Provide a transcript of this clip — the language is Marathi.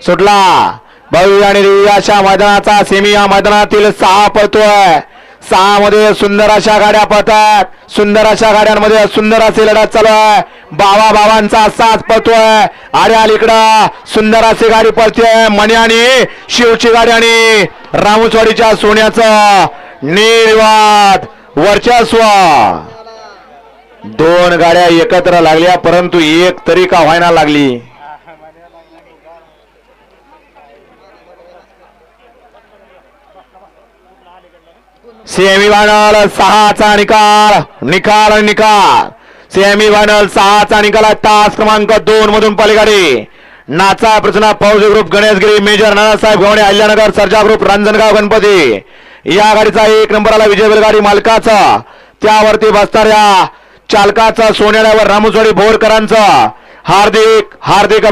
सुटला भव्य आणि दिव्य अशा मैदानाचा सेमी या मैदानातील 6 पळतोय. 6 मध्ये सुंदर अशा गाड्या पळतात. सुंदर अशा गाड्यांमध्ये सुंदर असे लढत चालू आहे. बाबांचा 7 पळतोय आणि अलीकडं सुंदर अशी गाडी पळते मणी आणि शिवची गाडी आणि रामुचवाडीच्या सोन्याचं निर्वाद वर्चस्व. 2 गाड्या एकत्र लागल्या परंतु एक तरी का व्हायला लागली. सेमीफायनल 6चा निकाल सेमीफायनल 6चा निकाल तास क्रमांक 2 मधून पलीकडे नाचा Prasanna Fauj group Ganeshgiri major Nanasaheb Gavane Ahilyanagar Sarja group Ranjangaon Ganpati या गाडीचा 1 नंबरला विजय बैलगाडी मालकाचा त्यावरती बसणाऱ्या चालकाचा सोन्यावर रामुचवाडी भोरकरांचा हार्दिक